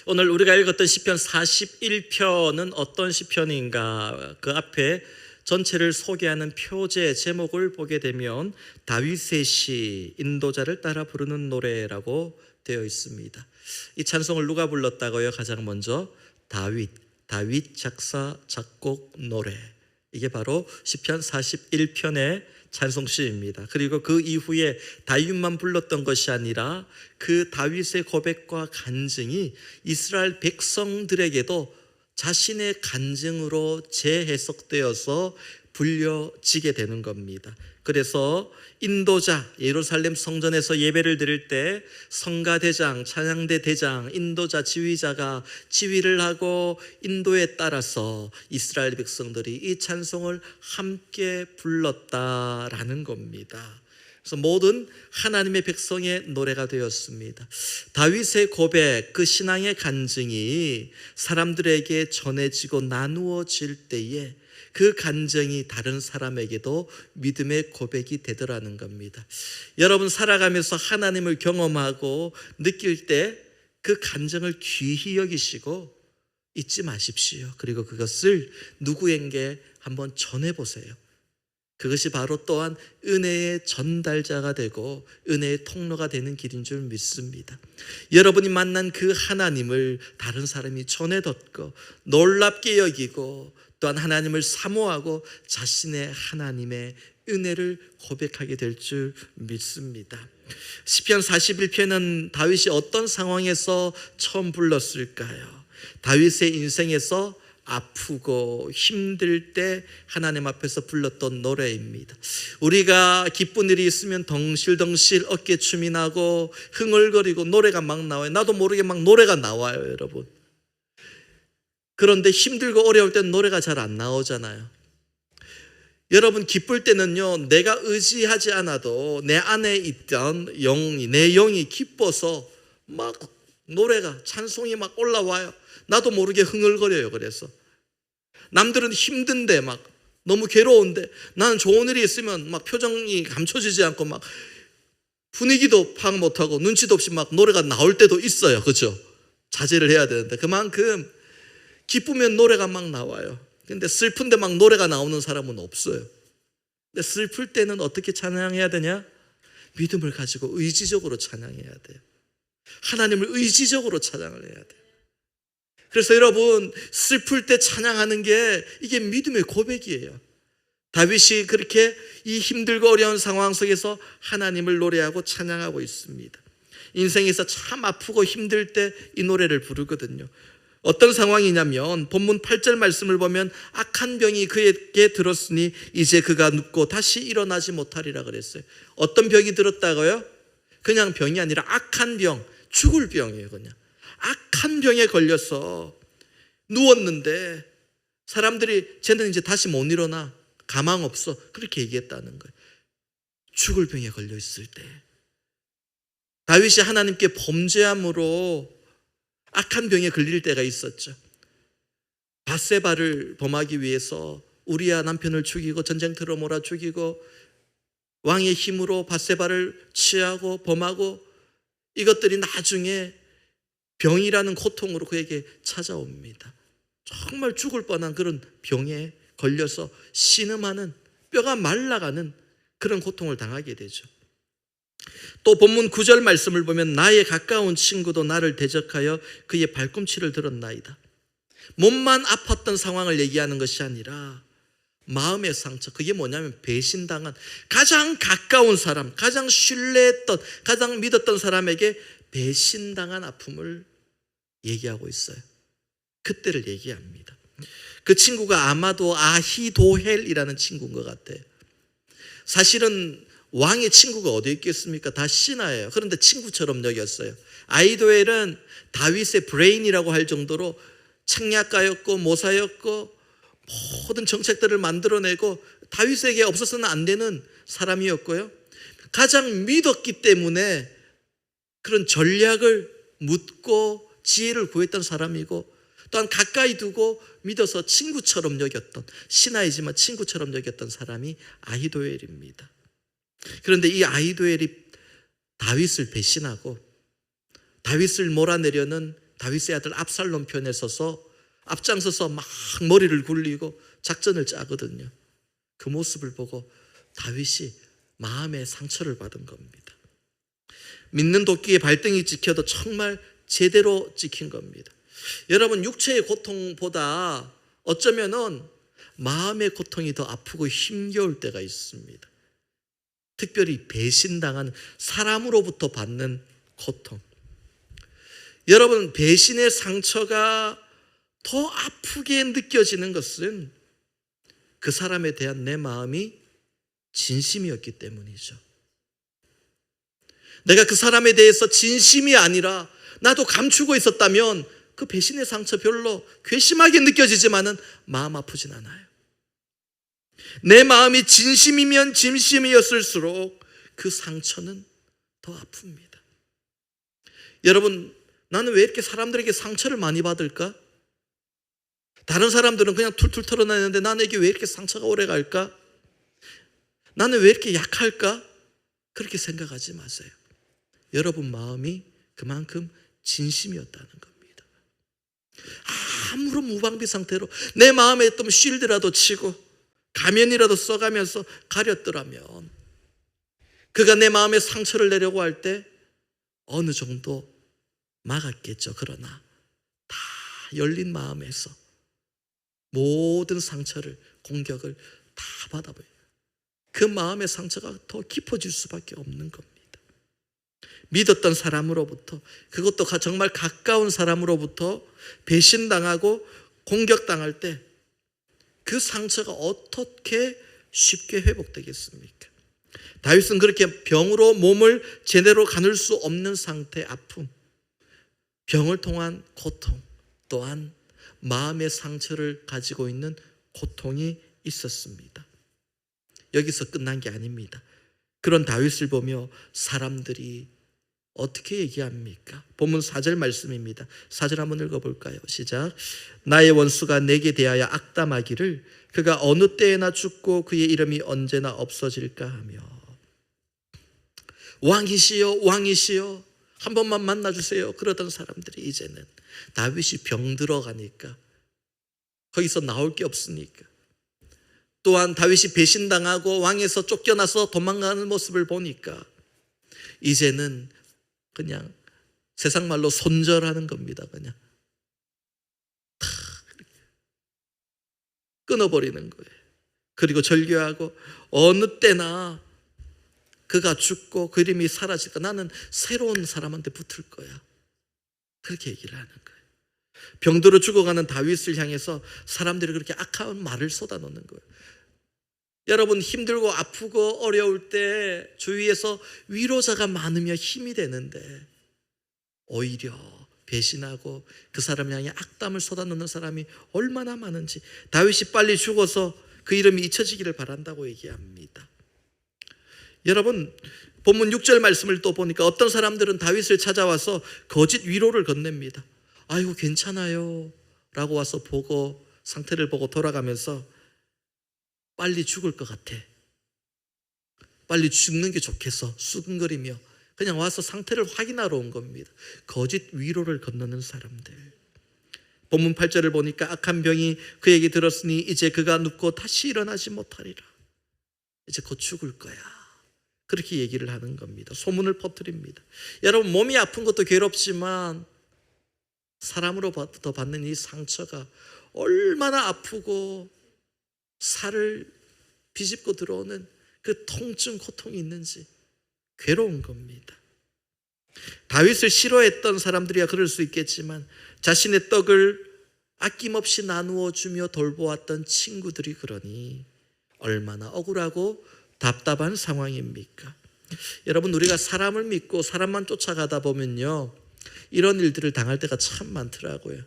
오늘 우리가 읽었던 시편 41편은 어떤 시편인가? 그 앞에 전체를 소개하는 표제 제목을 보게 되면 다윗의 시, 인도자를 따라 부르는 노래라고 되어 있습니다. 이 찬송을 누가 불렀다고요? 가장 먼저 다윗 작사 작곡 노래. 이게 바로 시편 41편의 찬송시입니다. 그리고 그 이후에 다윗만 불렀던 것이 아니라 그 다윗의 고백과 간증이 이스라엘 백성들에게도 자신의 간증으로 재해석되어서 불려지게 되는 겁니다. 그래서 인도자, 예루살렘 성전에서 예배를 드릴 때 성가대장, 찬양대 대장, 인도자, 지휘자가 지휘를 하고 인도에 따라서 이스라엘 백성들이 이 찬송을 함께 불렀다라는 겁니다. 그래서 모든 하나님의 백성의 노래가 되었습니다. 다윗의 고백, 그 신앙의 간증이 사람들에게 전해지고 나누어질 때에 그 간증이 다른 사람에게도 믿음의 고백이 되더라는 겁니다. 여러분 살아가면서 하나님을 경험하고 느낄 때 그 간증을 귀히 여기시고 잊지 마십시오. 그리고 그것을 누구에게 한번 전해보세요. 그것이 바로 또한 은혜의 전달자가 되고 은혜의 통로가 되는 길인 줄 믿습니다. 여러분이 만난 그 하나님을 다른 사람이 전해듣고 놀랍게 여기고 또한 하나님을 사모하고 자신의 하나님의 은혜를 고백하게 될 줄 믿습니다. 시편 41편은 다윗이 어떤 상황에서 처음 불렀을까요? 다윗의 인생에서 아프고 힘들 때 하나님 앞에서 불렀던 노래입니다. 우리가 기쁜 일이 있으면 덩실덩실 어깨춤이 나고 흥얼거리고 노래가 막 나와요. 나도 모르게 막 노래가 나와요, 여러분. 그런데 힘들고 어려울 땐 노래가 잘 안 나오잖아요. 여러분 기쁠 때는요, 내가 의지하지 않아도 내 안에 있던 내 영이 기뻐서 막 노래가, 찬송이 막 올라와요. 나도 모르게 흥얼거려요. 그래서 남들은 힘든데 막 너무 괴로운데 나는 좋은 일이 있으면 막 표정이 감춰지지 않고 막 분위기도 파악 못하고 눈치도 없이 막 노래가 나올 때도 있어요. 그렇죠? 자제를 해야 되는데 그만큼 기쁘면 노래가 막 나와요. 근데 슬픈데 막 노래가 나오는 사람은 없어요. 근데 슬플 때는 어떻게 찬양해야 되냐? 믿음을 가지고 의지적으로 찬양해야 돼요. 하나님을 의지적으로 찬양을 해야 돼요. 그래서 여러분 슬플 때 찬양하는 게 이게 믿음의 고백이에요. 다윗이 그렇게 이 힘들고 어려운 상황 속에서 하나님을 노래하고 찬양하고 있습니다. 인생에서 참 아프고 힘들 때 이 노래를 부르거든요. 어떤 상황이냐면 본문 8절 말씀을 보면 악한 병이 그에게 들었으니 이제 그가 눕고 다시 일어나지 못하리라 그랬어요. 어떤 병이 들었다고요? 그냥 병이 아니라 악한 병, 죽을 병이에요. 그냥 악한 병에 걸려서 누웠는데 사람들이 쟤는 이제 다시 못 일어나, 가망 없어, 그렇게 얘기했다는 거예요. 죽을 병에 걸려 있을 때 다윗이 하나님께 범죄함으로 악한 병에 걸릴 때가 있었죠. 밧세바를 범하기 위해서 우리아 남편을 죽이고 전쟁터로 몰아 죽이고 왕의 힘으로 밧세바를 취하고 범하고 이것들이 나중에 병이라는 고통으로 그에게 찾아옵니다. 정말 죽을 뻔한 그런 병에 걸려서 신음하는, 뼈가 말라가는 그런 고통을 당하게 되죠. 또 본문 9절 말씀을 보면 나의 가까운 친구도 나를 대적하여 그의 발꿈치를 들었나이다. 몸만 아팠던 상황을 얘기하는 것이 아니라 마음의 상처, 그게 뭐냐면 배신당한, 가장 가까운 사람, 가장 신뢰했던, 가장 믿었던 사람에게 배신당한 아픔을 얘기하고 있어요. 그때를 얘기합니다. 그 친구가 아마도 아히도헬이라는 친구인 것 같아요. 사실은 왕의 친구가 어디 있겠습니까? 다 신하예요. 그런데 친구처럼 여겼어요. 아히도헬은 다윗의 브레인이라고 할 정도로 책략가였고 모사였고 모든 정책들을 만들어내고 다윗에게 없어서는 안 되는 사람이었고요. 가장 믿었기 때문에 그런 전략을 묻고 지혜를 구했던 사람이고 또한 가까이 두고 믿어서 친구처럼 여겼던, 신하이지만 친구처럼 여겼던 사람이 아히도엘입니다. 그런데 이 아히도엘이 다윗을 배신하고 다윗을 몰아내려는 다윗의 아들 압살롬 편에 서서 앞장서서 막 머리를 굴리고 작전을 짜거든요. 그 모습을 보고 다윗이 마음의 상처를 받은 겁니다. 믿는 도끼에 발등이 찍혀도 정말 제대로 찍힌 겁니다. 여러분, 육체의 고통보다 어쩌면은 마음의 고통이 더 아프고 힘겨울 때가 있습니다. 특별히 배신당한 사람으로부터 받는 고통. 여러분, 배신의 상처가 더 아프게 느껴지는 것은 그 사람에 대한 내 마음이 진심이었기 때문이죠. 내가 그 사람에 대해서 진심이 아니라 나도 감추고 있었다면 그 배신의 상처 별로 괘씸하게 느껴지지만은 마음 아프진 않아요. 내 마음이 진심이면 진심이었을수록 그 상처는 더 아픕니다. 여러분, 나는 왜 이렇게 사람들에게 상처를 많이 받을까? 다른 사람들은 그냥 툴툴 털어내는데 나에게 왜 이렇게 상처가 오래 갈까? 나는 왜 이렇게 약할까? 그렇게 생각하지 마세요. 여러분 마음이 그만큼 진심이었다는 겁니다. 아무런 무방비 상태로 내 마음에 있던 쉴드라도 치고 가면이라도 써가면서 가렸더라면 그가 내 마음에 상처를 내려고 할 때 어느 정도 막았겠죠. 그러나 다 열린 마음에서 모든 상처를, 공격을 다 받아버려요. 그 마음의 상처가 더 깊어질 수밖에 없는 겁니다. 믿었던 사람으로부터, 그것도 정말 가까운 사람으로부터 배신당하고 공격당할 때 그 상처가 어떻게 쉽게 회복되겠습니까? 다윗은 그렇게 병으로 몸을 제대로 가눌 수 없는 상태, 아픔, 병을 통한 고통, 또한 마음의 상처를 가지고 있는 고통이 있었습니다. 여기서 끝난 게 아닙니다. 그런 다윗을 보며 사람들이 어떻게 얘기합니까? 본문 4절 말씀입니다. 4절 한번 읽어볼까요? 시작. 나의 원수가 내게 대하여 악담하기를 그가 어느 때에나 죽고 그의 이름이 언제나 없어질까 하며. 왕이시여, 왕이시여, 한 번만 만나주세요. 그러던 사람들이 이제는 다윗이 병 들어가니까 거기서 나올 게 없으니까, 또한 다윗이 배신당하고 왕에서 쫓겨나서 도망가는 모습을 보니까 이제는 그냥 세상 말로 손절하는 겁니다. 그냥 다 끊어버리는 거예요. 그리고 절규하고 어느 때나 그가 죽고 그 이름이 사라질까, 나는 새로운 사람한테 붙을 거야. 그렇게 얘기를 하는 거예요. 병들어 죽어가는 다윗을 향해서 사람들이 그렇게 악한 말을 쏟아놓는 거예요. 여러분, 힘들고 아프고 어려울 때 주위에서 위로자가 많으며 힘이 되는데 오히려 배신하고 그 사람 향해 악담을 쏟아놓는 사람이 얼마나 많은지, 다윗이 빨리 죽어서 그 이름이 잊혀지기를 바란다고 얘기합니다. 여러분, 본문 6절 말씀을 또 보니까 어떤 사람들은 다윗을 찾아와서 거짓 위로를 건넵니다. 아이고 괜찮아요 라고 와서 보고 상태를 보고 돌아가면서 빨리 죽을 것 같아, 빨리 죽는 게 좋겠어 수근거리며 그냥 와서 상태를 확인하러 온 겁니다. 거짓 위로를 건너는 사람들. 본문 8절을 보니까 악한 병이 그에게 들었으니 이제 그가 눕고 다시 일어나지 못하리라. 이제 곧 죽을 거야. 그렇게 얘기를 하는 겁니다. 소문을 퍼뜨립니다. 여러분, 몸이 아픈 것도 괴롭지만 사람으로부터 받는 이 상처가 얼마나 아프고 살을 비집고 들어오는 그 통증, 고통이 있는지 괴로운 겁니다. 다윗을 싫어했던 사람들이야 그럴 수 있겠지만 자신의 떡을 아낌없이 나누어 주며 돌보았던 친구들이 그러니 얼마나 억울하고 답답한 상황입니까? 여러분, 우리가 사람을 믿고 사람만 쫓아가다 보면요, 이런 일들을 당할 때가 참 많더라고요.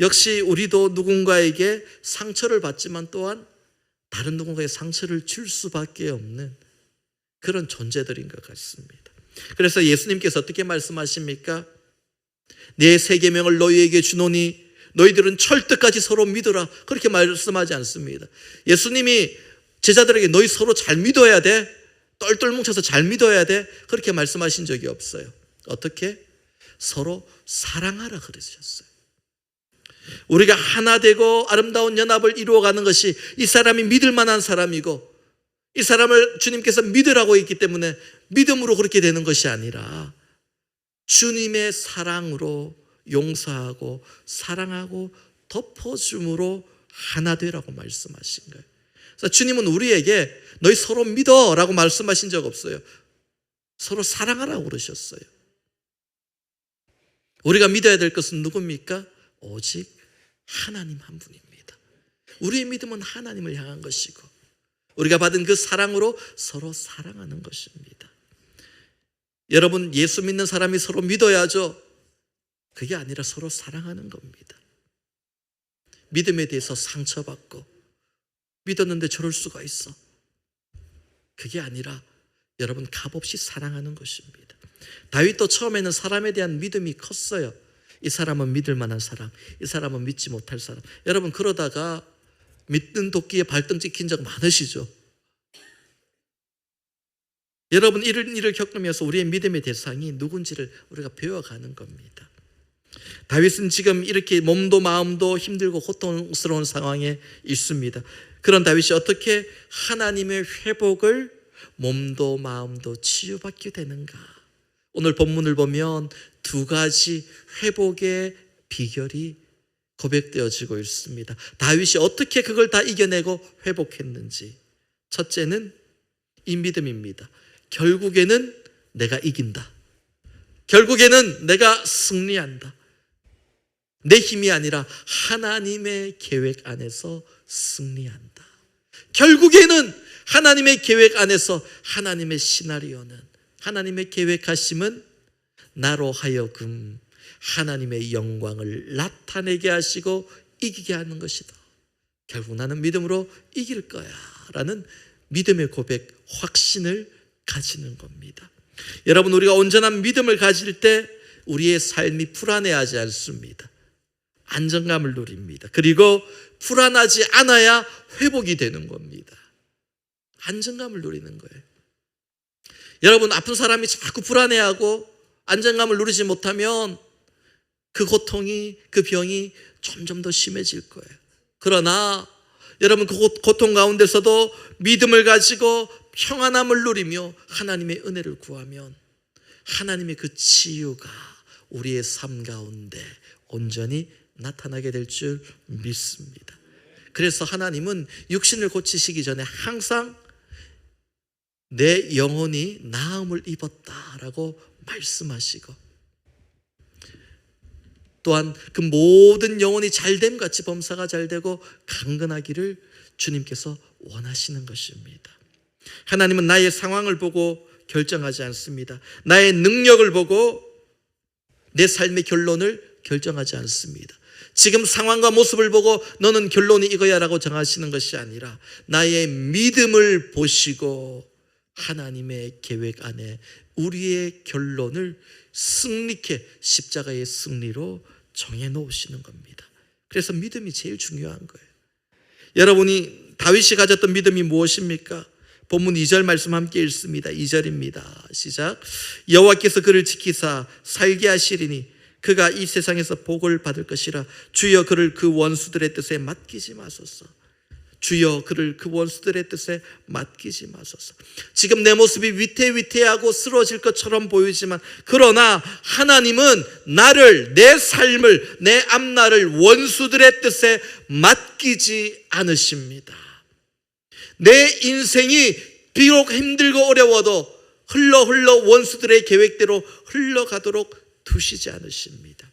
역시 우리도 누군가에게 상처를 받지만 또한 다른 누군가에게 상처를 줄 수밖에 없는 그런 존재들인 것 같습니다. 그래서 예수님께서 어떻게 말씀하십니까? 내 세 계명을 너희에게 주노니 너희들은 철떡까지 서로 믿어라, 그렇게 말씀하지 않습니다. 예수님이 제자들에게 너희 서로 잘 믿어야 돼, 똘똘 뭉쳐서 잘 믿어야 돼, 그렇게 말씀하신 적이 없어요. 어떻게? 서로 사랑하라 그러셨어요. 우리가 하나 되고 아름다운 연합을 이루어가는 것이 이 사람이 믿을 만한 사람이고 이 사람을 주님께서 믿으라고 했기 때문에 믿음으로 그렇게 되는 것이 아니라 주님의 사랑으로 용서하고 사랑하고 덮어줌으로 하나 되라고 말씀하신 거예요. 그래서 주님은 우리에게 너희 서로 믿어 라고 말씀하신 적 없어요. 서로 사랑하라고 그러셨어요. 우리가 믿어야 될 것은 누굽니까? 오직 하나님 한 분입니다. 우리의 믿음은 하나님을 향한 것이고 우리가 받은 그 사랑으로 서로 사랑하는 것입니다. 여러분, 예수 믿는 사람이 서로 믿어야죠. 그게 아니라 서로 사랑하는 겁니다. 믿음에 대해서 상처받고 믿었는데 저럴 수가 있어. 그게 아니라 여러분 값없이 사랑하는 것입니다. 다윗도 처음에는 사람에 대한 믿음이 컸어요. 이 사람은 믿을 만한 사람, 이 사람은 믿지 못할 사람. 여러분 그러다가 믿는 도끼에 발등 찍힌 적 많으시죠? 여러분 이런 일을 겪으면서 우리의 믿음의 대상이 누군지를 우리가 배워가는 겁니다. 다윗은 지금 이렇게 몸도 마음도 힘들고 고통스러운 상황에 있습니다. 그런 다윗이 어떻게 하나님의 회복을 몸도 마음도 치유받게 되는가? 오늘 본문을 보면 두 가지 회복의 비결이 고백되어지고 있습니다. 다윗이 어떻게 그걸 다 이겨내고 회복했는지. 첫째는 이 믿음입니다. 결국에는 내가 이긴다. 결국에는 내가 승리한다. 내 힘이 아니라 하나님의 계획 안에서 승리한다. 결국에는 하나님의 계획 안에서 하나님의 시나리오는, 하나님의 계획하심은 나로 하여금 하나님의 영광을 나타내게 하시고 이기게 하는 것이다. 결국 나는 믿음으로 이길 거야 라는 믿음의 고백, 확신을 가지는 겁니다. 여러분, 우리가 온전한 믿음을 가질 때 우리의 삶이 불안해하지 않습니다. 안정감을 누립니다. 그리고 불안하지 않아야 회복이 되는 겁니다. 안정감을 누리는 거예요. 여러분, 아픈 사람이 자꾸 불안해하고 안정감을 누리지 못하면 그 고통이, 그 병이 점점 더 심해질 거예요. 그러나 여러분 그 고통 가운데서도 믿음을 가지고 평안함을 누리며 하나님의 은혜를 구하면 하나님의 그 치유가 우리의 삶 가운데 온전히 나타나게 될 줄 믿습니다. 그래서 하나님은 육신을 고치시기 전에 항상 내 영혼이 나음을 입었다라고 말씀하시고 또한 그 모든 영혼이 잘됨 같이 범사가 잘되고 강건하기를 주님께서 원하시는 것입니다. 하나님은 나의 상황을 보고 결정하지 않습니다. 나의 능력을 보고 내 삶의 결론을 결정하지 않습니다. 지금 상황과 모습을 보고 너는 결론이 이거야 라고 정하시는 것이 아니라 나의 믿음을 보시고 하나님의 계획 안에 우리의 결론을 승리케 십자가의 승리로 정해놓으시는 겁니다. 그래서 믿음이 제일 중요한 거예요. 여러분이 다윗이 가졌던 믿음이 무엇입니까? 본문 2절 말씀 함께 읽습니다. 2절입니다. 시작. 여호와께서 그를 지키사 살게 하시리니 그가 이 세상에서 복을 받을 것이라. 주여 그를 그 원수들의 뜻에 맡기지 마소서. 주여 그를 그 원수들의 뜻에 맡기지 마소서. 지금 내 모습이 위태위태하고 쓰러질 것처럼 보이지만 그러나 하나님은 나를, 내 삶을, 내 앞날을 원수들의 뜻에 맡기지 않으십니다. 내 인생이 비록 힘들고 어려워도 흘러 원수들의 계획대로 흘러가도록 두시지 않으십니다.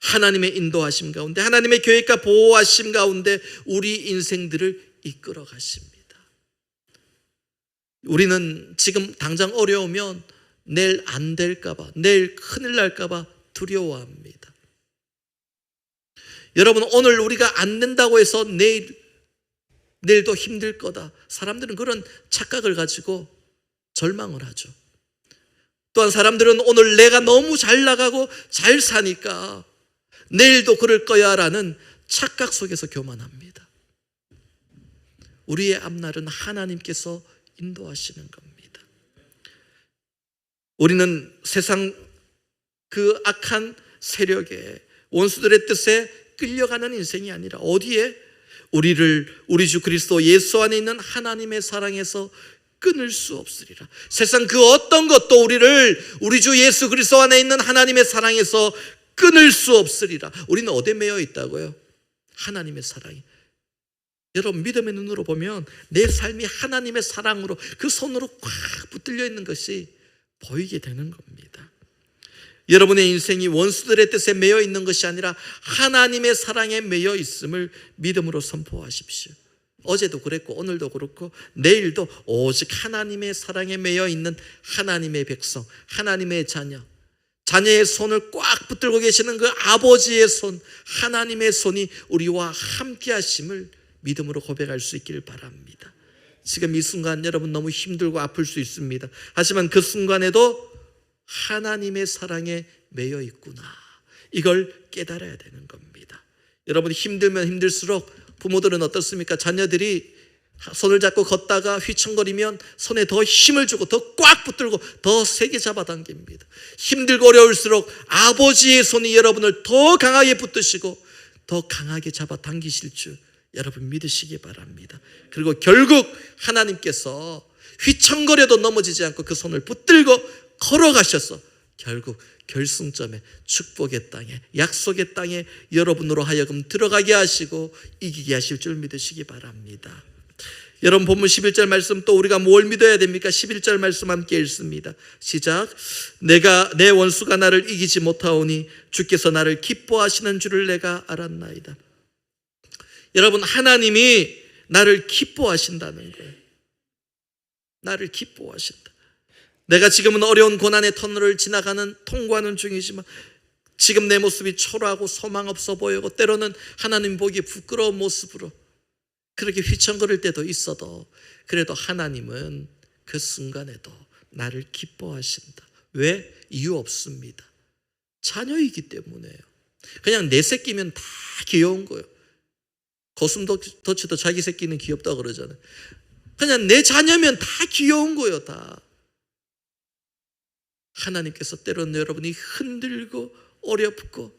하나님의 인도하심 가운데, 하나님의 계획과 보호하심 가운데 우리 인생들을 이끌어 가십니다. 우리는 지금 당장 어려우면 내일 안 될까 봐, 내일 큰일 날까 봐 두려워합니다. 여러분, 오늘 우리가 안 된다고 해서 내일도 힘들 거다. 사람들은 그런 착각을 가지고 절망을 하죠. 또한 사람들은 오늘 내가 너무 잘 나가고 잘 사니까 내일도 그럴 거야 라는 착각 속에서 교만합니다. 우리의 앞날은 하나님께서 인도하시는 겁니다. 우리는 세상 그 악한 세력에, 원수들의 뜻에 끌려가는 인생이 아니라 어디에? 우리 주 그리스도 예수 안에 있는 하나님의 사랑에서 끊을 수 없으리라. 세상 그 어떤 것도 우리 주 예수 그리스도 안에 있는 하나님의 사랑에서 끊을 수 없으리라. 우리는 어디에 매여 있다고요? 하나님의 사랑이. 여러분, 믿음의 눈으로 보면 내 삶이 하나님의 사랑으로, 그 손으로 꽉 붙들려 있는 것이 보이게 되는 겁니다. 여러분의 인생이 원수들의 뜻에 매여 있는 것이 아니라 하나님의 사랑에 매여 있음을 믿음으로 선포하십시오. 어제도 그랬고 오늘도 그렇고 내일도 오직 하나님의 사랑에 매여 있는 하나님의 백성, 하나님의 자녀의 손을 꽉 붙들고 계시는 그 아버지의 손, 하나님의 손이 우리와 함께 하심을 믿음으로 고백할 수 있길 바랍니다. 지금 이 순간 여러분 너무 힘들고 아플 수 있습니다. 하지만 그 순간에도 하나님의 사랑에 매여 있구나, 이걸 깨달아야 되는 겁니다. 여러분, 힘들면 힘들수록 부모들은 어떻습니까? 자녀들이 손을 잡고 걷다가 휘청거리면 손에 더 힘을 주고 더 꽉 붙들고 더 세게 잡아당깁니다. 힘들고 어려울수록 아버지의 손이 여러분을 더 강하게 붙드시고 더 강하게 잡아당기실 줄 여러분 믿으시기 바랍니다. 그리고 결국 하나님께서 휘청거려도 넘어지지 않고 그 손을 붙들고 걸어가셔서 결국 결승점에, 축복의 땅에, 약속의 땅에 여러분으로 하여금 들어가게 하시고 이기게 하실 줄 믿으시기 바랍니다. 여러분, 본문 11절 말씀, 또 우리가 뭘 믿어야 됩니까? 11절 말씀 함께 읽습니다. 시작. 내 원수가 나를 이기지 못하오니 주께서 나를 기뻐하시는 줄을 내가 알았나이다. 여러분, 하나님이 나를 기뻐하신다는 거예요. 나를 기뻐하신다. 내가 지금은 어려운 고난의 터널을 통과하는 중이지만 지금 내 모습이 초라하고 소망 없어 보이고 때로는 하나님 보기에 부끄러운 모습으로 그렇게 휘청거릴 때도 있어도 그래도 하나님은 그 순간에도 나를 기뻐하신다. 왜? 이유 없습니다. 자녀이기 때문에요. 그냥 내 새끼면 다 귀여운 거예요. 고슴도치도 자기 새끼는 귀엽다고 그러잖아요. 그냥 내 자녀면 다 귀여운 거예요. 다. 하나님께서 때로는 여러분이 흔들고 어렵고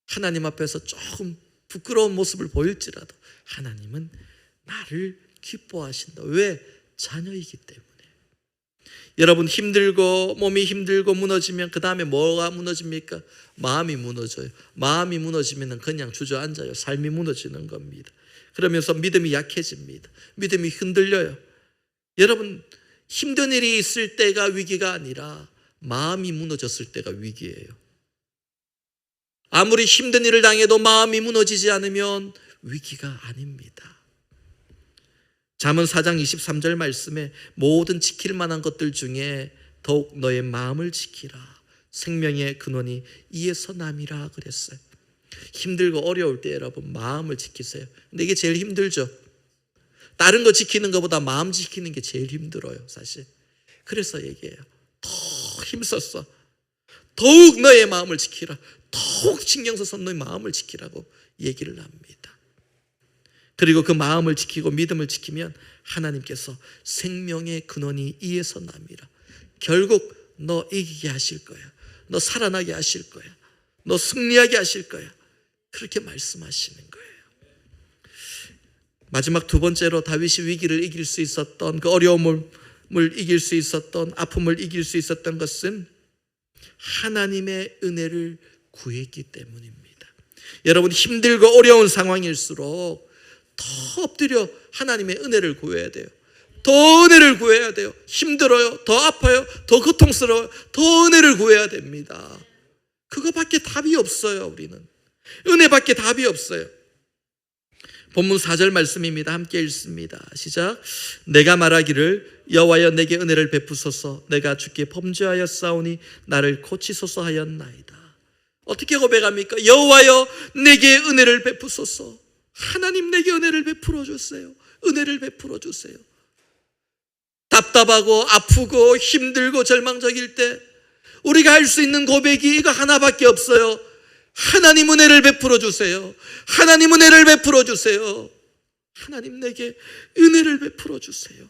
하나님 앞에서 조금 부끄러운 모습을 보일지라도 하나님은 나를 기뻐하신다. 왜? 자녀이기 때문에. 여러분, 힘들고 몸이 힘들고 무너지면 그 다음에 뭐가 무너집니까? 마음이 무너져요. 마음이 무너지면 그냥 주저앉아요. 삶이 무너지는 겁니다. 그러면서 믿음이 약해집니다. 믿음이 흔들려요. 여러분, 힘든 일이 있을 때가 위기가 아니라 마음이 무너졌을 때가 위기예요. 아무리 힘든 일을 당해도 마음이 무너지지 않으면 위기가 아닙니다. 잠언 4장 23절 말씀에 모든 지킬 만한 것들 중에 더욱 너의 마음을 지키라. 생명의 근원이 이에서 남이라 그랬어요. 힘들고 어려울 때 여러분 마음을 지키세요. 근데 이게 제일 힘들죠. 다른 거 지키는 것보다 마음 지키는 게 제일 힘들어요, 사실. 그래서 얘기해요. 더 힘썼어. 더욱 너의 마음을 지키라. 더욱 신경 써서 너의 마음을 지키라고 얘기를 합니다. 그리고 그 마음을 지키고 믿음을 지키면 하나님께서 생명의 근원이 이에서 남이라. 결국 너 이기게 하실 거야. 너 살아나게 하실 거야. 너 승리하게 하실 거야. 그렇게 말씀하시는 거예요. 마지막 두 번째로 다윗이 위기를 이길 수 있었던, 그 어려움을 이길 수 있었던, 아픔을 이길 수 있었던 것은 하나님의 은혜를 구했기 때문입니다. 여러분, 힘들고 어려운 상황일수록 더 엎드려 하나님의 은혜를 구해야 돼요. 더 은혜를 구해야 돼요. 힘들어요. 더 아파요. 더 고통스러워요. 더 은혜를 구해야 됩니다. 그거밖에 답이 없어요. 우리는 은혜밖에 답이 없어요. 본문 4절 말씀입니다. 함께 읽습니다. 시작. 내가 말하기를 여호와여 내게 은혜를 베푸소서. 내가 주께 범죄하여 싸우니 나를 고치소서 하였나이다. 어떻게 고백합니까? 여호와여 내게 은혜를 베푸소서. 하나님 내게 은혜를 베풀어 주세요. 은혜를 베풀어 주세요. 답답하고 아프고 힘들고 절망적일 때 우리가 할 수 있는 고백이 이거 하나밖에 없어요. 하나님 은혜를 베풀어 주세요. 하나님 은혜를 베풀어 주세요. 하나님 내게 은혜를 베풀어 주세요.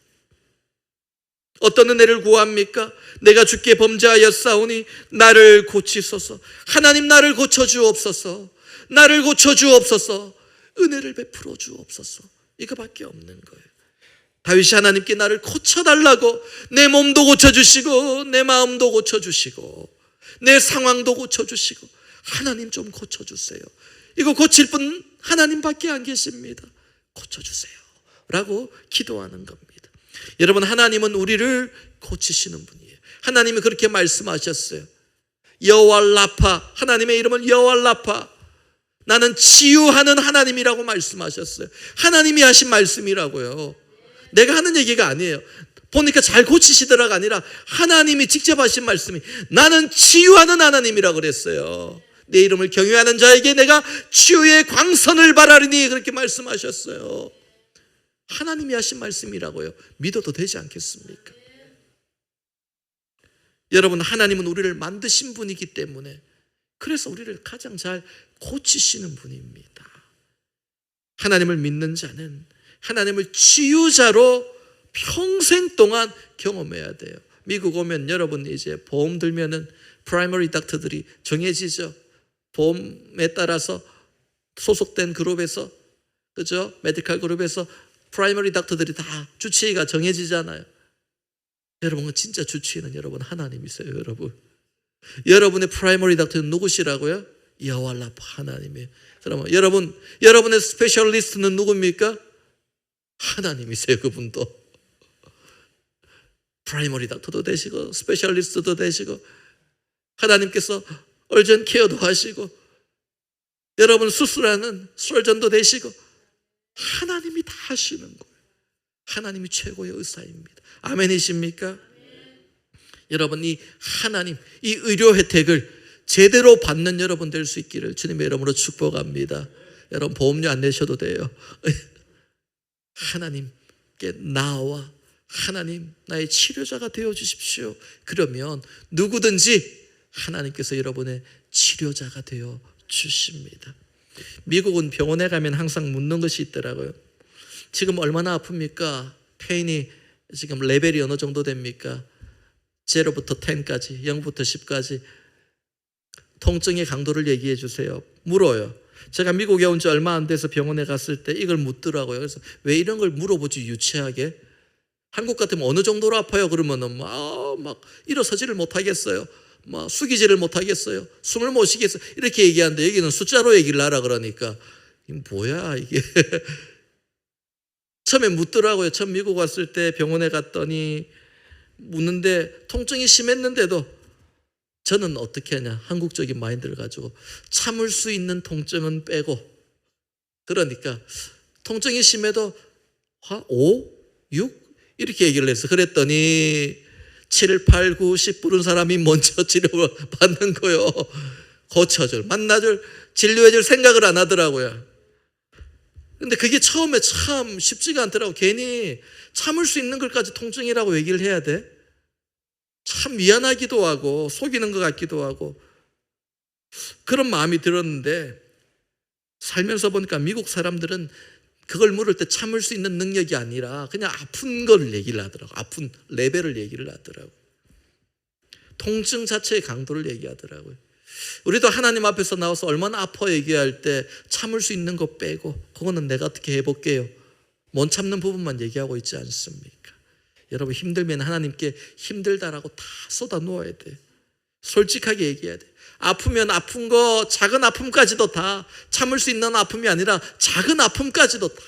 어떤 은혜를 구합니까? 내가 주께 범죄하였사오니 나를 고치소서. 하나님, 나를 고쳐주옵소서. 나를 고쳐주옵소서. 은혜를 베풀어 주옵소서. 이거밖에 없는 거예요. 다윗이 하나님께 나를 고쳐달라고, 내 몸도 고쳐주시고 내 마음도 고쳐주시고 내 상황도 고쳐주시고, 하나님 좀 고쳐주세요. 이거 고칠 분 하나님밖에 안 계십니다. 고쳐주세요 라고 기도하는 겁니다. 여러분, 하나님은 우리를 고치시는 분이에요. 하나님이 그렇게 말씀하셨어요. 여호와 라파, 하나님의 이름은 여호와 라파, 나는 치유하는 하나님이라고 말씀하셨어요. 하나님이 하신 말씀이라고요. 내가 하는 얘기가 아니에요. 보니까 잘 고치시더라가 아니라 하나님이 직접 하신 말씀이 나는 치유하는 하나님이라고 그랬어요. 내 이름을 경외하는 자에게 내가 치유의 광선을 바라리니, 그렇게 말씀하셨어요. 하나님이 하신 말씀이라고요. 믿어도 되지 않겠습니까? 여러분, 하나님은 우리를 만드신 분이기 때문에, 그래서 우리를 가장 잘 고치시는 분입니다. 하나님을 믿는 자는 하나님을 치유자로 평생 동안 경험해야 돼요. 미국 오면 여러분 이제 보험 들면은 프라이머리 닥터들이 정해지죠. 보험에 따라서 소속된 그룹에서, 그죠? 메디컬 그룹에서 프라이머리 닥터들이 다 주치의가 정해지잖아요. 여러분, 진짜 주치의는 여러분 하나님이세요. 여러분, 여러분의 프라이머리 닥터는 누구시라고요? 여호와 라파, 하나님이에요. 그러면 여러분의 스페셜리스트는 누굽니까? 하나님이세요. 그분도 프라이머리 닥터도 되시고 스페셜리스트도 되시고, 하나님께서 얼전 케어도 하시고, 여러분 수술하는 설전도 되시고, 하나님이 다 하시는 거예요. 하나님이 최고의 의사입니다. 아멘이십니까? 여러분, 이 하나님, 이 의료 혜택을 제대로 받는 여러분 될 수 있기를 주님의 이름으로 축복합니다. 여러분, 보험료 안 내셔도 돼요. 하나님께 나와 하나님, 나의 치료자가 되어 주십시오. 그러면 누구든지 하나님께서 여러분의 치료자가 되어 주십니다. 미국은 병원에 가면 항상 묻는 것이 있더라고요. 지금 얼마나 아픕니까? 페인이 지금 레벨이 어느 정도 됩니까? 0부터 10까지, 0부터 10까지 통증의 강도를 얘기해 주세요. 물어요. 제가 미국에 온 지 얼마 안 돼서 병원에 갔을 때 이걸 묻더라고요. 그래서 왜 이런 걸 물어보지, 유치하게? 한국 같으면 어느 정도로 아파요? 그러면은 막 일어서지를 못하겠어요. 막 숙이지를 못하겠어요. 숨을 못 쉬겠어요. 이렇게 얘기하는데 여기는 숫자로 얘기를 하라 그러니까 뭐야 이게. 처음에 묻더라고요. 처음 미국 왔을 때 병원에 갔더니 묻는데 통증이 심했는데도 저는 어떻게 하냐, 한국적인 마인드를 가지고 참을 수 있는 통증은 빼고, 그러니까 통증이 심해도 5, 6 이렇게 얘기를 했어. 그랬더니 7, 8, 9, 10 부른 사람이 먼저 치료받는 거요. 고쳐줄, 만나줄, 진료해줄 생각을 안 하더라고요. 근데 그게 처음에 참 쉽지가 않더라고. 괜히 참을 수 있는 것까지 통증이라고 얘기를 해야 돼? 참 미안하기도 하고 속이는 것 같기도 하고 그런 마음이 들었는데, 살면서 보니까 미국 사람들은 그걸 물을 때 참을 수 있는 능력이 아니라 그냥 아픈 걸 얘기를 하더라고. 아픈 레벨을 얘기를 하더라고. 통증 자체의 강도를 얘기하더라고요. 우리도 하나님 앞에서 나와서 얼마나 아파 얘기할 때 참을 수 있는 거 빼고, 그거는 내가 어떻게 해볼게요, 못 참는 부분만 얘기하고 있지 않습니까? 여러분, 힘들면 하나님께 힘들다라고 다 쏟아 놓아야 돼. 솔직하게 얘기해야 돼. 아프면 아픈 거, 작은 아픔까지도 다, 참을 수 있는 아픔이 아니라 작은 아픔까지도 다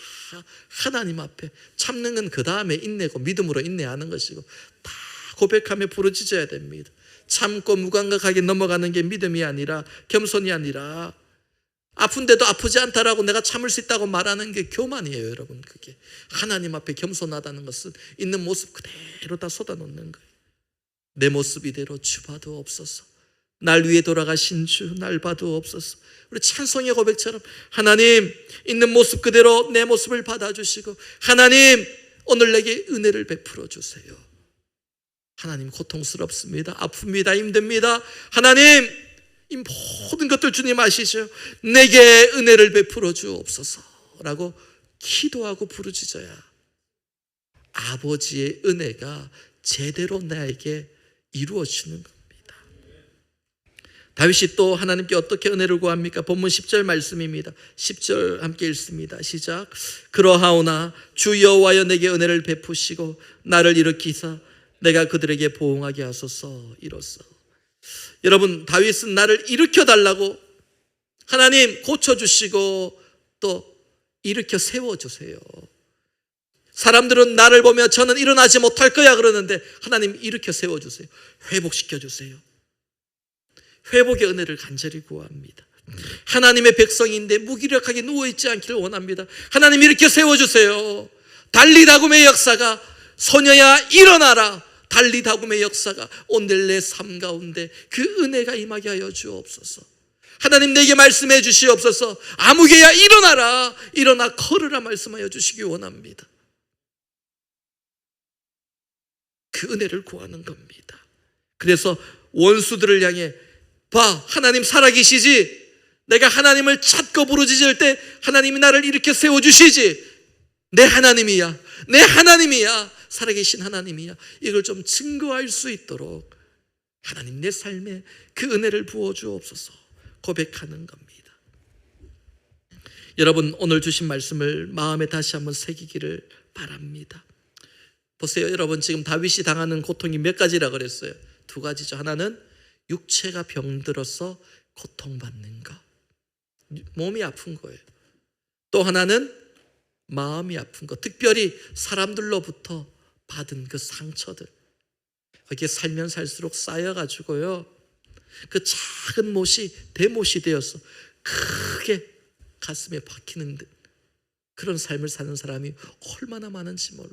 하나님 앞에, 참는 건 그 다음에 인내고 믿음으로 인내하는 것이고, 다 고백하며 부르짖어야 됩니다. 참고 무감각하게 넘어가는 게 믿음이 아니라, 겸손이 아니라, 아픈데도 아프지 않다라고 내가 참을 수 있다고 말하는 게 교만이에요. 여러분, 그게 하나님 앞에 겸손하다는 것은 있는 모습 그대로 다 쏟아놓는 거예요. 내 모습 이대로 주 봐두옵소서. 날 위해 돌아가신 주 날 봐두옵소서. 우리 찬송의 고백처럼 하나님, 있는 모습 그대로 내 모습을 받아주시고, 하나님 오늘 내게 은혜를 베풀어 주세요. 하나님, 고통스럽습니다. 아픕니다. 힘듭니다. 하나님, 이 모든 것들 주님 아시죠? 내게 은혜를 베풀어 주옵소서라고 기도하고 부르짖어야 아버지의 은혜가 제대로 나에게 이루어 주는 겁니다. 다윗이 또 하나님께 어떻게 은혜를 구합니까? 본문 10절 말씀입니다. 10절 함께 읽습니다. 시작. 그러하오나 주 여호와여 내게 은혜를 베푸시고 나를 일으키사 내가 그들에게 보응하게 하소서. 이로써 여러분, 다윗은 나를 일으켜 달라고 하나님 고쳐주시고 또 일으켜 세워주세요. 사람들은 나를 보며 저는 일어나지 못할 거야 그러는데 하나님 일으켜 세워주세요. 회복시켜주세요. 회복의 은혜를 간절히 구합니다. 하나님의 백성인데 무기력하게 누워있지 않기를 원합니다. 하나님 일으켜 세워주세요. 달리다굼의 역사가 소녀야 일어나라. 달리다굼의 역사가 오늘 내 삶 가운데 그 은혜가 임하게 하여 주옵소서. 하나님 내게 말씀해 주시옵소서. 아무개야 일어나라. 일어나 걸으라 말씀하여 주시기 원합니다. 그 은혜를 구하는 겁니다. 그래서 원수들을 향해 봐, 하나님 살아계시지. 내가 하나님을 찾고 부르짖을 때 하나님이 나를 일으켜 세워주시지. 내 하나님이야, 내 하나님이야, 살아계신 하나님이야. 이걸 좀 증거할 수 있도록 하나님 내 삶에 그 은혜를 부어주옵소서 고백하는 겁니다. 여러분, 오늘 주신 말씀을 마음에 다시 한번 새기기를 바랍니다. 보세요, 여러분, 지금 다윗이 당하는 고통이 몇 가지라 그랬어요? 두 가지죠. 하나는 육체가 병들어서 고통받는 것, 몸이 아픈 거예요. 또 하나는 마음이 아픈 것, 특별히 사람들로부터 받은 그 상처들, 그게 살면 살수록 쌓여가지고요, 그 작은 못이 대못이 되어서 크게 가슴에 박히는 그런 삶을 사는 사람이 얼마나 많은지 몰라요.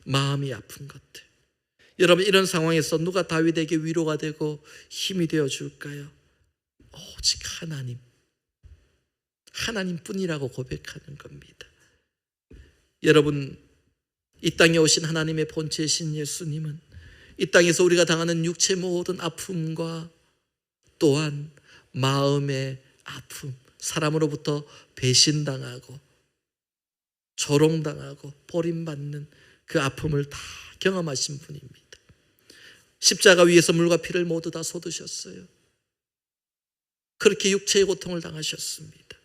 마음이 아픈 것들. 여러분, 이런 상황에서 누가 다윗에게 위로가 되고 힘이 되어 줄까요? 오직 하나님, 하나님뿐이라고 고백하는 겁니다. 여러분, 이 땅에 오신 하나님의 본체이신 예수님은 이 땅에서 우리가 당하는 육체 모든 아픔과 또한 마음의 아픔, 사람으로부터 배신당하고 조롱당하고 버림받는 그 아픔을 다 경험하신 분입니다. 십자가 위에서 물과 피를 모두 다 쏟으셨어요. 그렇게 육체의 고통을 당하셨습니다.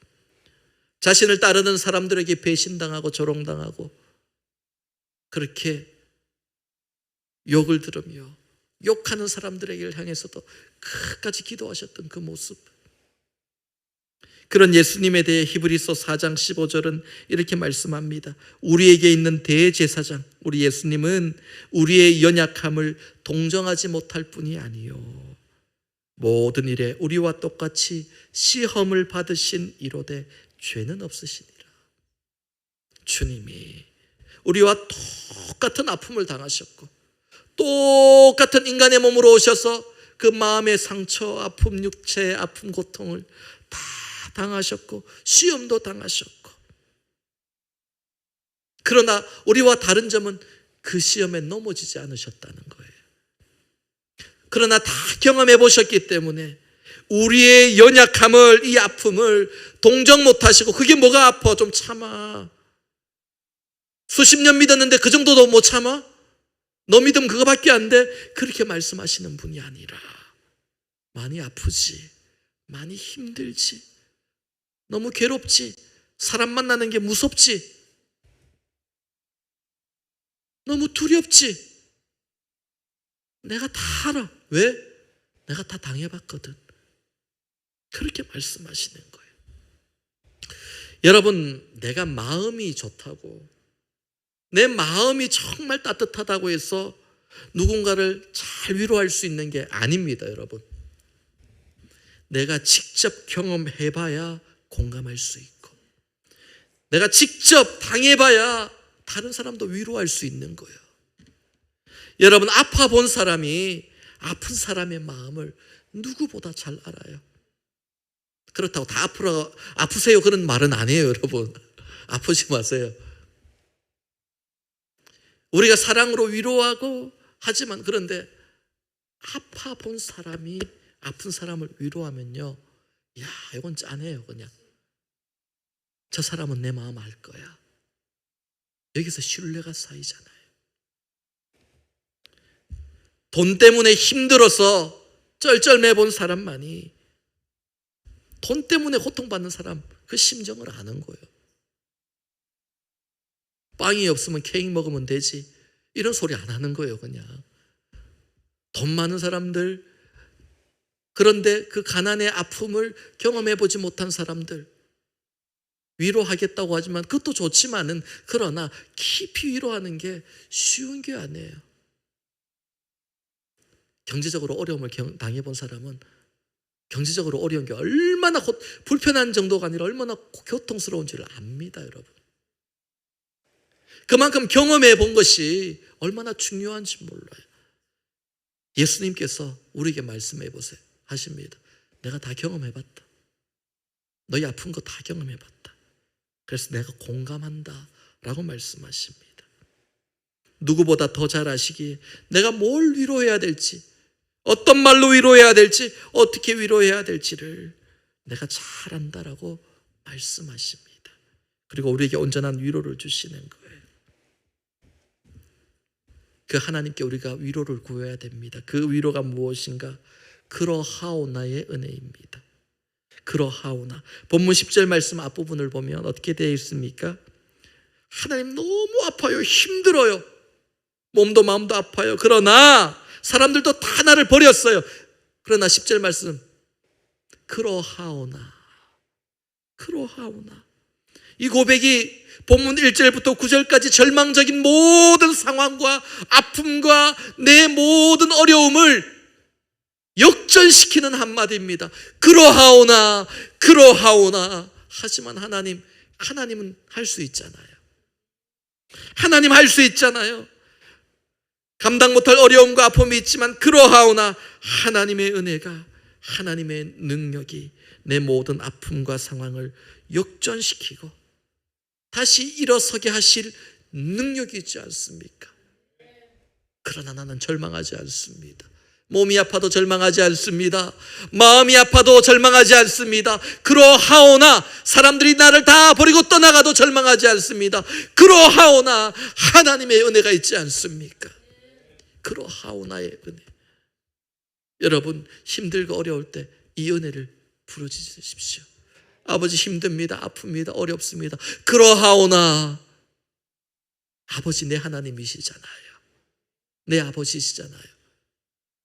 자신을 따르는 사람들에게 배신당하고 조롱당하고 그렇게 욕을 들으며 욕하는 사람들에게 향해서도 끝까지 기도하셨던 그 모습, 그런 예수님에 대해 히브리서 4장 15절은 이렇게 말씀합니다. 우리에게 있는 대제사장, 우리 예수님은 우리의 연약함을 동정하지 못할 뿐이 아니요 모든 일에 우리와 똑같이 시험을 받으신 이로되 죄는 없으시니라. 주님이 우리와 똑같은 아픔을 당하셨고 똑같은 인간의 몸으로 오셔서 그 마음의 상처, 아픔, 육체의 아픔, 고통을 다 당하셨고 시험도 당하셨고, 그러나 우리와 다른 점은 그 시험에 넘어지지 않으셨다는 거예요. 그러나 다 경험해 보셨기 때문에 우리의 연약함을, 이 아픔을 동정 못하시고, 그게 뭐가 아파? 좀 참아. 수십 년 믿었는데 그 정도도 못 참아? 너 믿음 그거밖에 안 돼? 그렇게 말씀하시는 분이 아니라 많이 아프지, 많이 힘들지, 너무 괴롭지, 사람 만나는 게 무섭지, 너무 두렵지. 내가 다 알아. 왜? 내가 다 당해봤거든. 그렇게 말씀하시는 거예요. 여러분, 내가 마음이 좋다고, 내 마음이 정말 따뜻하다고 해서 누군가를 잘 위로할 수 있는 게 아닙니다, 여러분. 내가 직접 경험해봐야 공감할 수 있고, 내가 직접 당해봐야 다른 사람도 위로할 수 있는 거예요. 여러분, 아파 본 사람이 아픈 사람의 마음을 누구보다 잘 알아요. 그렇다고 다 아프세요 그런 말은 안 해요, 여러분. 아프지 마세요. 우리가 사랑으로 위로하고 하지만, 그런데 아파 본 사람이 아픈 사람을 위로하면요, 야, 이건 짠해요. 그냥 저 사람은 내 마음 알 거야. 여기서 신뢰가 쌓이잖아요. 돈 때문에 힘들어서 쩔쩔매본 사람만이 돈 때문에 고통받는 사람 그 심정을 아는 거예요. 빵이 없으면 케이크 먹으면 되지, 이런 소리 안 하는 거예요. 그냥 돈 많은 사람들, 그런데 그 가난의 아픔을 경험해 보지 못한 사람들 위로하겠다고 하지만 그것도 좋지만은, 그러나 깊이 위로하는 게 쉬운 게 아니에요. 경제적으로 어려움을 당해본 사람은 경제적으로 어려운 게 얼마나 불편한 정도가 아니라 얼마나 고통스러운지를 압니다, 여러분. 그만큼 경험해 본 것이 얼마나 중요한지 몰라요. 예수님께서 우리에게 말씀해 보세요. 하십니다. 내가 다 경험해 봤다. 너희 아픈 거 다 경험해 봤다. 그래서 내가 공감한다 라고 말씀하십니다. 누구보다 더 잘 아시기에 내가 뭘 위로해야 될지, 어떤 말로 위로해야 될지, 어떻게 위로해야 될지를 내가 잘 안다라고 말씀하십니다. 그리고 우리에게 온전한 위로를 주시는 거예요. 그 하나님께 우리가 위로를 구해야 됩니다. 그 위로가 무엇인가? 그러하오나의 은혜입니다. 그러하오나. 본문 10절 말씀 앞부분을 보면 어떻게 되어 있습니까? 하나님 너무 아파요. 힘들어요. 몸도 마음도 아파요. 그러나 사람들도 다 나를 버렸어요. 그러나 10절 말씀, 그러하오나. 그러하오나. 이 고백이 본문 1절부터 9절까지 절망적인 모든 상황과 아픔과 내 모든 어려움을 역전시키는 한마디입니다. 그러하오나, 그러하오나. 하지만 하나님은 할 수 있잖아요. 하나님 할 수 있잖아요. 감당 못할 어려움과 아픔이 있지만 그러하오나 하나님의 은혜가, 하나님의 능력이 내 모든 아픔과 상황을 역전시키고 다시 일어서게 하실 능력이 있지 않습니까? 그러나 나는 절망하지 않습니다. 몸이 아파도 절망하지 않습니다. 마음이 아파도 절망하지 않습니다. 그러하오나 사람들이 나를 다 버리고 떠나가도 절망하지 않습니다. 그러하오나 하나님의 은혜가 있지 않습니까? 그러하오나의 은혜. 여러분, 힘들고 어려울 때 이 은혜를 부르짖으십시오. 아버지, 힘듭니다. 아픕니다. 어렵습니다. 그러하오나 아버지, 내 하나님이시잖아요. 내 아버지시잖아요.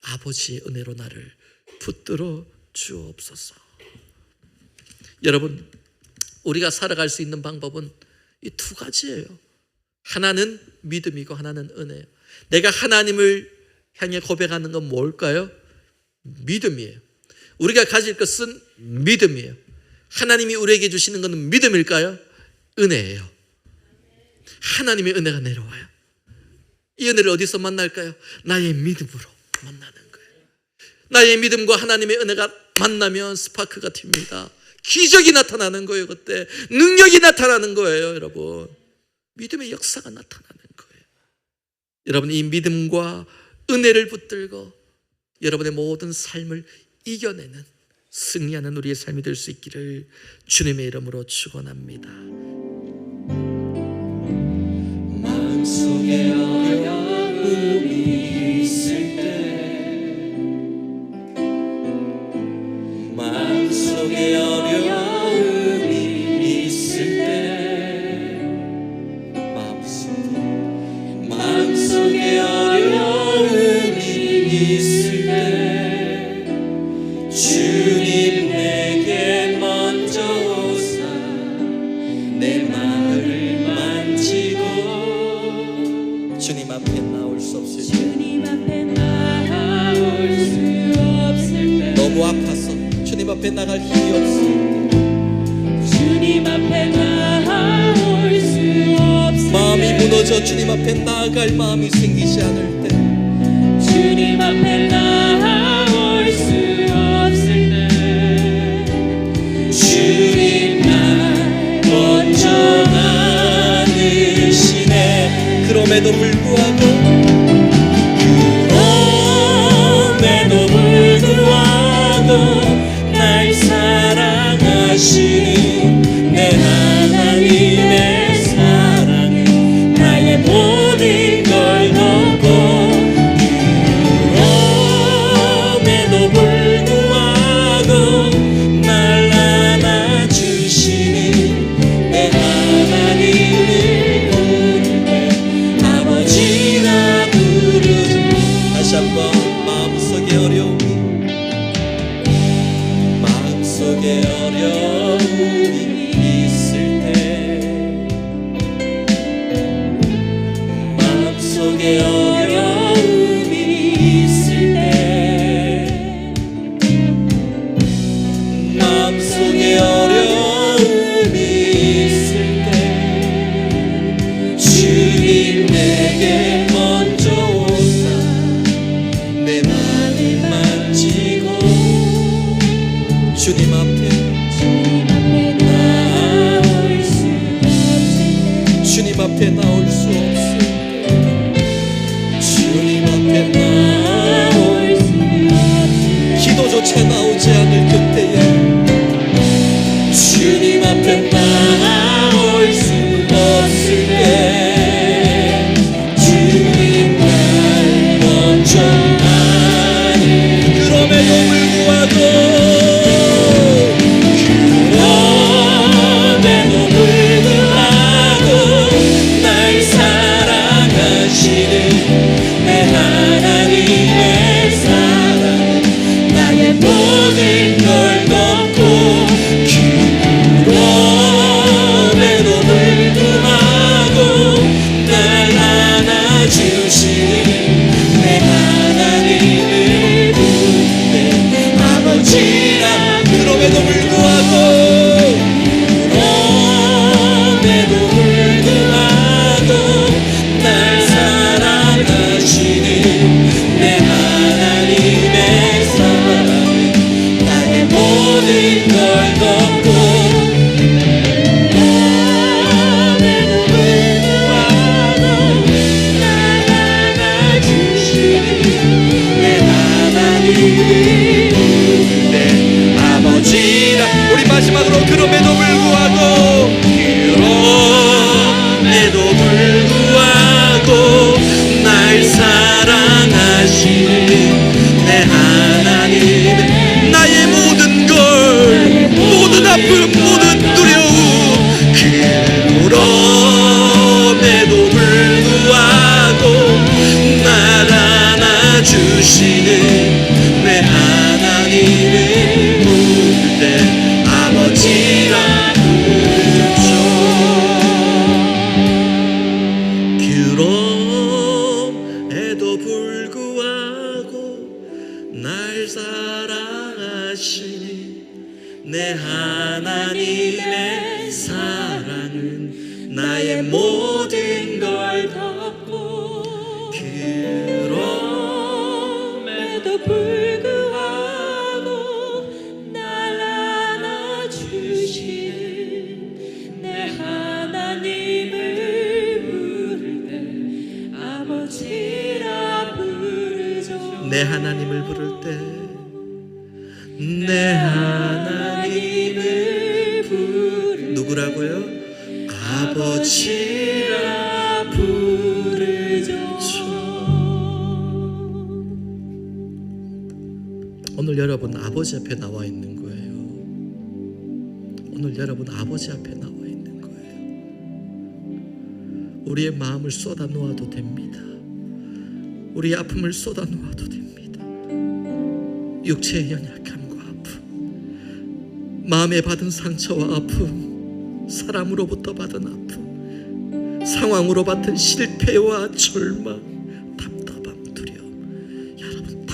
아버지의 은혜로 나를 붙들어 주옵소서. 여러분, 우리가 살아갈 수 있는 방법은 이 두 가지예요. 하나는 믿음이고 하나는 은혜예요. 내가 하나님을 향해 고백하는 건 뭘까요? 믿음이에요. 우리가 가질 것은 믿음이에요. 하나님이 우리에게 주시는 것은 믿음일까요? 은혜예요. 하나님의 은혜가 내려와요. 이 은혜를 어디서 만날까요? 나의 믿음으로 만나는 거예요. 나의 믿음과 하나님의 은혜가 만나면 스파크가 튑니다. 기적이 나타나는 거예요. 그때 능력이 나타나는 거예요. 여러분, 믿음의 역사가 나타나는 거예요. 여러분, 이 믿음과 은혜를 붙들고 여러분의 모든 삶을 이겨내는, 승리하는 우리의 삶이 될 수 있기를 주님의 이름으로 축원합니다. 마음속에 어려움이 있을 때, 마음속에 어려움이 있을 때, 마음속에 어려움이 있을 때 주님 내게 먼저 오사 내 마음을 만지고, 주님 앞에 나올 수 없을 때, 주님 앞에 나올 수 없을 때, 너무 아파서 주님 앞에 나갈 힘이 없을 때, 주님 앞에 나올 수 없을 때, 마음이 무너져 주님 앞에 나아갈 마음이 생기지 않을 때, 주님 앞에 나올 수 없을 때, 주님 날 먼저 안으시네. 그럼에도 불구하고, 그럼에도 불구하고 날 사랑하시는 내 하나님의 사랑은 나의 모든 걸 덮고, 마음속에 어려움이 있을 때 마음속에 어려움이 있을 때 마음속에 어려움이 있을 때 주님 내게 먼저 오사 내 맘을 만지고 주님 앞에 나올 수 없을 때 주님 앞에 나올 수 기도조차 나오지 않을 그때에 주님 앞에 나올 수 없을 때 주님 날 먼저 아니 그럼에도 불구하고 우리 마지막으로 그럼에도 불구하고 날 사랑하시는 내 하나님 나의 모든 걸 모든 아픔 모든 두려움 그럼에도 불구하고 날 안아주시는 내 하나님을 부를 때 아버지라 부르죠. 그럼에도 불구하고 날 사랑하시니 내 하나님의 사랑은 나의 모든 걸 덮고 그럼에도 불구하고 날 안아주시는 내 하나님을 부를 때 아버지라 부르죠. 내 하나님을 부를 때 내 하나님을 부를 누구라고요? 아버지라 부르죠. 오늘 여러분 아버지 앞에 나와 있는 거예요. 오늘 여러분 아버지 앞에 나와 있는 거예요. 우리의 마음을 쏟아 놓아도 됩니다. 우리의 아픔을 쏟아 놓아도 됩니다. 육체의 연약함과 아픔, 마음에 받은 상처와 아픔, 사람으로부터 받은 아픔, 상황으로 받은 실패와 절망, 답답함, 두려움, 여러분 다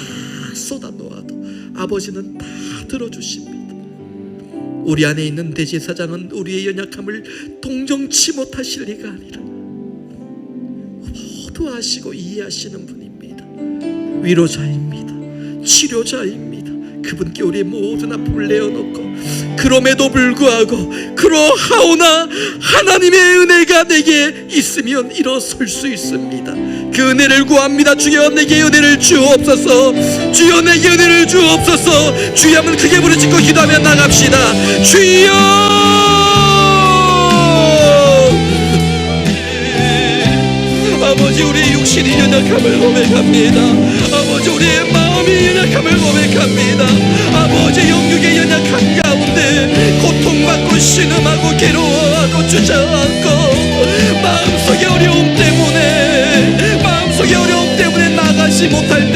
쏟아 놓아도 아버지는 다 들어주십니다. 우리 안에 있는 대제사장은 우리의 연약함을 동정치 못하실 리가 아니라 모두 아시고 이해하시는 분입니다. 위로자입니다. 치료자입니다. 그분께 우리의 모든 아픔을 내어놓고 그럼에도 불구하고 그러하오나 하나님의 은혜가 내게 있으면 일어설 수 있습니다. 그 은혜를 구합니다. 주여 내게 은혜를 주옵소서. 주여 내게 은혜를 주옵소서. 주여 한번 크게 부르짖고 기도하며 나갑시다. 주여 아버지 우리의 육신이 연약함을 고백합니다. 아버지 우리의 마음이 연약함을 고백합니다. 아버지 영육의 연약함 가운데 고통받고 신음하고 괴로워하고 주저앉고 마음속의 어려움 때문에 나가지 못할